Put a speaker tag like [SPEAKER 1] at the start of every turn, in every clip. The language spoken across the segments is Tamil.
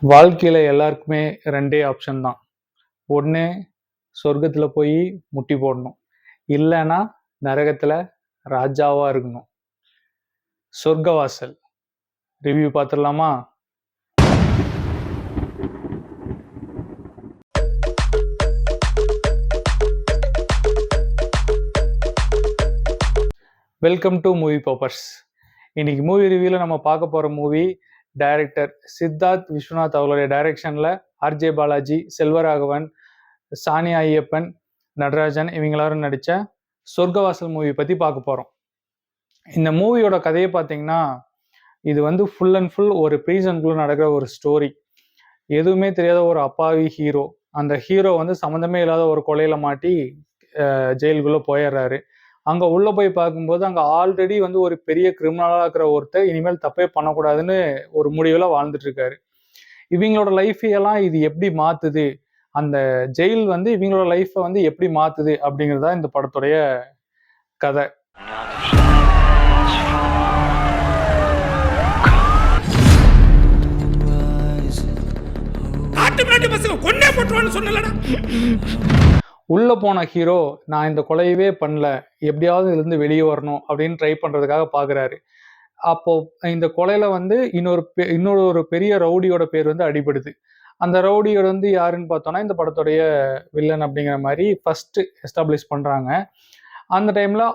[SPEAKER 1] வாழ்க்கையில எல்லாருக்குமே 2 ஆப்ஷன் தான். ஒண்ணு சொர்க்கத்துல போயி முட்டி போடணும். இல்லன்னா நரகத்துல ராஜாவா இருக்கணும். சொர்க்கவாசல் ரிவ்யூ பார்த்துடலாமா? Welcome to movie poppers. இன்னைக்கு மூவி ரிவ்யூல நம்ம பார்க்க போற மூவி டைரக்டர் சித்தார்த் விஸ்வநாத் அவர்களுடைய டைரக்ஷன்ல ஆர்ஜே பாலாஜி, செல்வராகவன், சானியா ஐயப்பன், நடராஜன் இவங்க எல்லாரும் நடிச்ச சொர்க்கவாசல் மூவி பத்தி பார்க்க போறோம். இந்த மூவியோட கதையை பார்த்தீங்கன்னா, இது வந்து ஃபுல் அண்ட் ஃபுல் ஒரு ப்ரீசனுக்குள்ள நடக்கிற ஒரு ஸ்டோரி. எதுவுமே தெரியாத ஒரு அப்பாவி ஹீரோ. அந்த ஹீரோ வந்து சம்மந்தமே இல்லாத ஒரு கொலையில மாட்டி ஜெயிலுக்குள்ள போயிடுறாரு. அங்க உள்ள போய் பார்க்கும்போது அங்க ஆல்ரெடி வந்து ஒரு பெரிய கிரிமினலா இருக்கிற ஒருத்தர் இனிமேல் தப்பே பண்ணக்கூடாதுன்னு ஒரு முடிவுல வாழ்ந்துட்டு இருக்காரு. இவங்களோட லைஃபையெல்லாம் இது எப்படி மாத்துது, அந்த ஜெயில் வந்து இவங்களோட லைஃப வந்து எப்படி மாத்துது அப்படிங்கிறதா இந்த படத்துடைய கதை. உள்ள போன ஹீரோ நான் இந்த கொலையவே பண்ணல, எப்படியாவது இதுல இருந்து வெளியே வரணும் அப்படின்னு ட்ரை பண்றதுக்காக பாக்குறாரு. அப்போ இந்த கொலையில வந்து இன்னொரு ஒரு பெரிய ரவுடியோட பேர் வந்து அடிபடுது. அந்த ரவுடியோட வந்து யாருன்னு பார்த்தோம்னா இந்த படத்துடைய வில்லன் அப்படிங்கிற மாதிரி ஃபர்ஸ்ட் எஸ்டாப்ளிஷ் பண்றாங்க. அந்த டைம்ல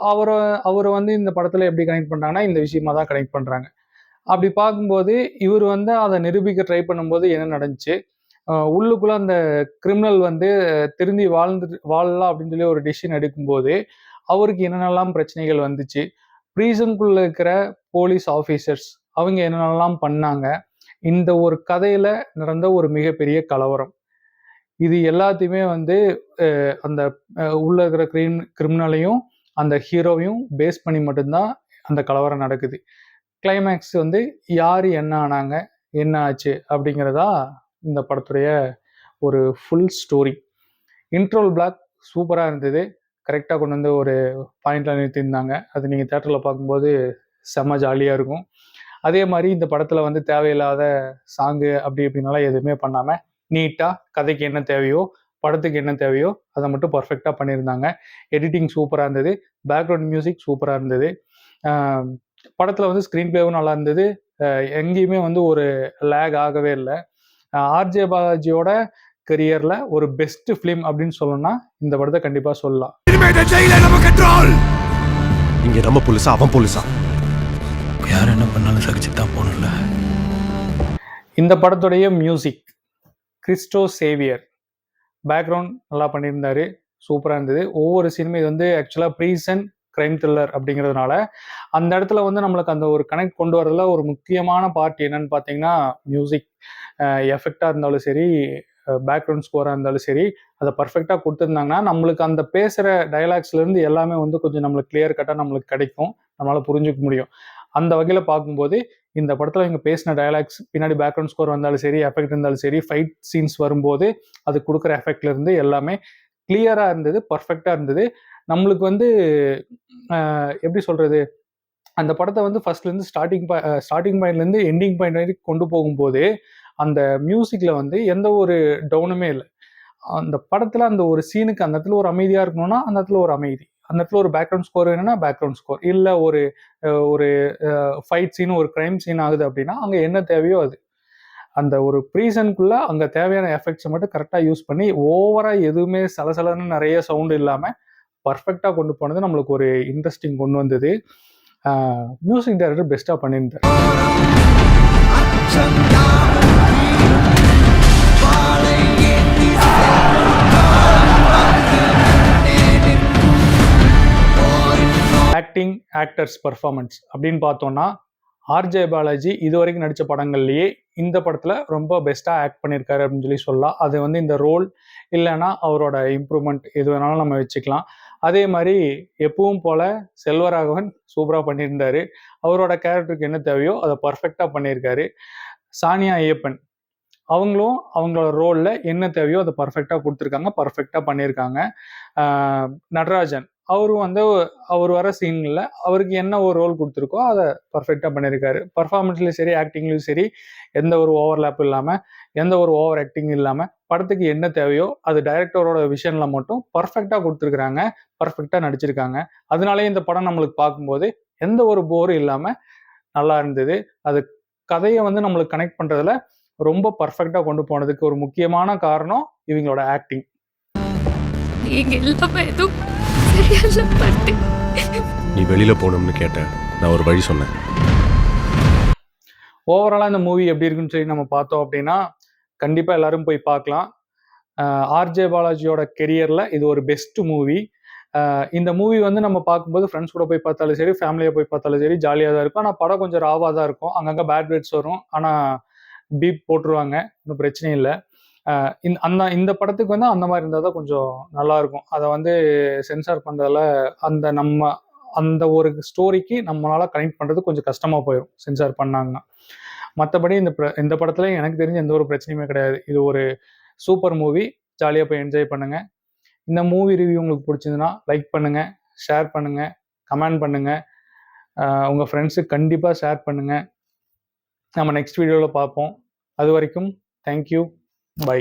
[SPEAKER 1] அவரை வந்து இந்த படத்துல எப்படி கனெக்ட் பண்றாங்கன்னா இந்த விஷயமா தான் கனெக்ட் பண்றாங்க. அப்படி பார்க்கும்போது இவர் வந்து அதை நிரூபிக்க ட்ரை பண்ணும்போது என்ன நடந்துச்சு, உள்ளுக்குள்ள அந்த கிரிமினல் வந்து திருந்தி வாழலாம் அப்படின்னு சொல்லி ஒரு டிசிஷன் எடுக்கும்போது அவருக்கு என்னென்னலாம் பிரச்சனைகள் வந்துச்சு, ப்ரீசனுக்குள்ள இருக்கிற போலீஸ் ஆஃபீஸர்ஸ் அவங்க என்னென்னலாம் பண்ணாங்க, இந்த ஒரு கதையில நடந்த ஒரு மிகப்பெரிய கலவரம், இது எல்லாத்தையுமே வந்து அந்த உள்ள இருக்கிற கிரிமினலையும் அந்த ஹீரோவையும் பேஸ் பண்ணி மட்டும்தான் அந்த கலவரம் நடக்குது. கிளைமேக்ஸ் வந்து யார் என்ன ஆனாங்க, என்ன ஆச்சு அப்படிங்கிறதா இந்த படத்துடைய ஒரு ஃபுல் ஸ்டோரி. இன்ட்ரோல் பிளாக் சூப்பராக இருந்தது. கரெக்டாக கொண்டு வந்து ஒரு பாயிண்ட்ல நிறுத்தியிருந்தாங்க. அது நீங்கள் தேட்டரில் பார்க்கும்போது செம்ம ஜாலியாக இருக்கும். அதே மாதிரி இந்த படத்தில் வந்து தேவையில்லாத சாங்கு அப்படி இப்படின்னாலாம் எதுவுமே பண்ணாமல் நீட்டாக கதைக்கு என்ன தேவையோ, படத்துக்கு என்ன தேவையோ அதை மட்டும் பர்ஃபெக்டாக பண்ணியிருந்தாங்க. எடிட்டிங் சூப்பராக இருந்தது. பேக்ரவுண்ட் மியூசிக் சூப்பராக இருந்தது. படத்தில் வந்து ஸ்க்ரீன் பிளேவும் நல்லா இருந்தது. எங்கேயுமே வந்து ஒரு லேக் ஆகவே இல்லை. ஆர்ஜே பாலாஜியோட கரியர்ல ஒரு பெஸ்ட் ஃபிலிம் அப்படின்னு சொல்லணும்னா இந்த படத்தை கண்டிப்பா சொல்லலாம்.
[SPEAKER 2] இங்க நம்ம போலீஸா அவன் போலீஸா
[SPEAKER 3] யார் என்ன பண்ணாலும் சகிச்சுதான் போகணும்ல.
[SPEAKER 1] இந்த படத்துடைய மியூசிக் கிறிஸ்டோ சேவியர், பேக்ரவுண்ட் நல்லா பண்ணியிருந்தாரு, சூப்பராக இருந்தது. ஒவ்வொரு சீனுமே இது வந்து ஆக்சுவலாக ப்ரீசன் கிரைம் த்ரில்லர் அப்படிங்கிறதுனால அந்த இடத்துல வந்து நம்மளுக்கு அந்த ஒரு கனெக்ட் கொண்டு வரதுல ஒரு முக்கியமான பார்ட் என்னன்னு பார்த்தீங்கன்னா மியூசிக். எஃபெக்டாக இருந்தாலும் சரி, பேக்ரவுண்ட் ஸ்கோராக இருந்தாலும் சரி, அதை பர்ஃபெக்டாக கொடுத்துருந்தாங்கன்னா நம்மளுக்கு அந்த பேசுகிற டைலாக்ஸ்லேருந்து எல்லாமே வந்து கொஞ்சம் நம்மளுக்கு கிளியர் கட்டாக நம்மளுக்கு கிடைக்கும், நம்மளால் புரிஞ்சுக்க முடியும். அந்த வகையில் பார்க்கும்போது இந்த படத்தில் இவங்க பேசின டைலாக்ஸ் பின்னாடி பேக்ரவுண்ட் ஸ்கோர் வந்தாலும் சரி, எஃபெக்ட் இருந்தாலும் சரி, ஃபைட் சீன்ஸ் வரும்போது அது கொடுக்குற எஃபெக்ட்லேருந்து எல்லாமே கிளியராக இருந்தது, பர்ஃபெக்டாக இருந்தது. நம்மளுக்கு வந்து எப்படி சொல்கிறது, அந்த படத்தை வந்து ஃபர்ஸ்ட்லேருந்து ஸ்டார்டிங் பாயிண்ட்லேருந்து எண்டிங் பாயிண்ட் வரைக்கும் கொண்டு போகும்போது அந்த மியூசிக்கில் வந்து எந்த ஒரு டவுனுமே இல்லை. அந்த படத்தில் அந்த ஒரு சீனுக்கு அந்த இடத்துல ஒரு அமைதியாக இருக்கணும்னா அந்த இடத்துல ஒரு அமைதி, அந்த இடத்துல ஒரு பேக்ரவுண்ட் ஸ்கோர் வேணும்னா பேக்ரவுண்ட் ஸ்கோர், இல்லை ஒரு ஒரு ஃபைட் சீன் ஒரு க்ரைம் சீன் ஆகுது அப்படின்னா அங்கே என்ன தேவையோ அது அந்த ஒரு ப்ரீசனுக்குள்ள அங்கே தேவையான எஃபெக்ட்ஸை மட்டும் கரெக்டாக யூஸ் பண்ணி ஓவராக எதுவுமே சலசலன்னு நிறைய சவுண்டு இல்லாமல் பர்ஃபெக்டாக கொண்டு போனது நம்மளுக்கு ஒரு இன்ட்ரெஸ்டிங் கொண்டு வந்தது. மியூசிக் டைரக்டர் பெஸ்ட்டாக பண்ணியிருந்தார். ஆக்டிங், ஆக்டர்ஸ் பர்ஃபார்மன்ஸ் அப்படின்னு பார்த்தோம்னா ஆர்ஜே பாலாஜி இது வரைக்கும் நடித்த படங்கள்லேயே இந்த படத்தில் ரொம்ப பெஸ்ட்டாக ஆக்ட் பண்ணியிருக்காரு அப்படின்னு சொல்லி சொல்லலாம். அது வந்து இந்த ரோல் இல்லைன்னா அவரோட இம்ப்ரூவ்மெண்ட் எது வேணாலும் நம்ம வச்சுக்கலாம். அதே மாதிரி எப்பவும் போல செல்வராகவன் சூப்பராக பண்ணியிருந்தாரு. அவரோட கேரக்டருக்கு என்ன தேவையோ அதை பர்ஃபெக்டாக பண்ணியிருக்காரு. சானியா ஐயப்பன் அவங்களும் அவங்களோட ரோலில் என்ன தேவையோ அதை பர்ஃபெக்டாக கொடுத்துருக்காங்க, பர்ஃபெக்டாக பண்ணியிருக்காங்க. நடராஜன் அவரும் வந்து அவர் வர சீனில் அவருக்கு என்ன ஒரு ரோல் கொடுத்துருக்கோ அதை பர்ஃபெக்டாக பண்ணியிருக்காரு. பர்ஃபார்மன்ஸ்லையும் சரி, ஆக்டிங்லையும் சரி, எந்த ஒரு ஓவர்லேப் இல்லாமல், எந்த ஒரு ஓவர் ஆக்டிங் இல்லாமல், படத்துக்கு என்ன தேவையோ அது டைரக்டரோட விஷனில் மட்டும் பர்ஃபெக்டாக கொடுத்துருக்குறாங்க, பர்ஃபெக்டாக நடிச்சிருக்காங்க. அதனாலே இந்த படம் நம்மளுக்கு பார்க்கும்போது எந்த ஒரு போரும் இல்லாமல் நல்லா இருந்தது. அது கதையை வந்து நம்மளுக்கு கனெக்ட் பண்ணுறதுல ரொம்ப பர்ஃபெக்டாக கொண்டு போனதுக்கு ஒரு முக்கியமான காரணம் இவங்களோட ஆக்டிங்.
[SPEAKER 4] நீங்க இல்லாம எதுவும் சரியான பாட்டு.
[SPEAKER 2] நீ வெளியில போகணும்னு கேட்ட, நான் ஒரு வழி சொன்னேன்.
[SPEAKER 1] ஓவராலாக இந்த மூவி எப்படி இருக்குன்னு சொல்லி நம்ம பார்த்தோம் அப்படின்னா, கண்டிப்பாக எல்லாரும் போய் பார்க்கலாம். ஆர்ஜே பாலாஜியோட கெரியரில் இது ஒரு பெஸ்ட் மூவி. இந்த மூவி வந்து நம்ம பார்க்கும்போது ஃப்ரெண்ட்ஸ் கூட போய் பார்த்தாலும் சரி, ஃபேமிலியாக போய் பார்த்தாலும் சரி, ஜாலியாக தான் இருக்கும். ஆனால் படம் கொஞ்சம் ராவாக தான் இருக்கும். அங்கங்கே பேட் வேர்ட்ஸ் வரும், ஆனால் பீப் போட்டுருவாங்க, ஒன்றும் பிரச்சனையும் இல்லை. இந்த படத்துக்கு வந்து அந்த மாதிரி இருந்தால் தான் கொஞ்சம் நல்லாயிருக்கும். அதை வந்து சென்சார் பண்ணுறதுல அந்த ஒரு ஸ்டோரிக்கு நம்மளால் கனெக்ட் பண்ணுறது கொஞ்சம் கஷ்டமாக போயிடும் சென்சார் பண்ணாங்கன்னா. மற்றபடி இந்த படத்தில் எனக்கு தெரிஞ்ச எந்த ஒரு பிரச்சனையுமே கிடையாது. இது ஒரு சூப்பர் மூவி. ஜாலியாக போய் என்ஜாய் பண்ணுங்கள். இந்த மூவி ரிவ்யூ உங்களுக்கு பிடிச்சிருந்துன்னா லைக் பண்ணுங்கள், ஷேர் பண்ணுங்கள், கமெண்ட் பண்ணுங்கள், உங்கள் ஃப்ரெண்ட்ஸுக்கு கண்டிப்பாக ஷேர் பண்ணுங்கள். நம்ம நெக்ஸ்ட் வீடியோவில் பார்ப்போம். அது வரைக்கும் தேங்க்யூ, பை.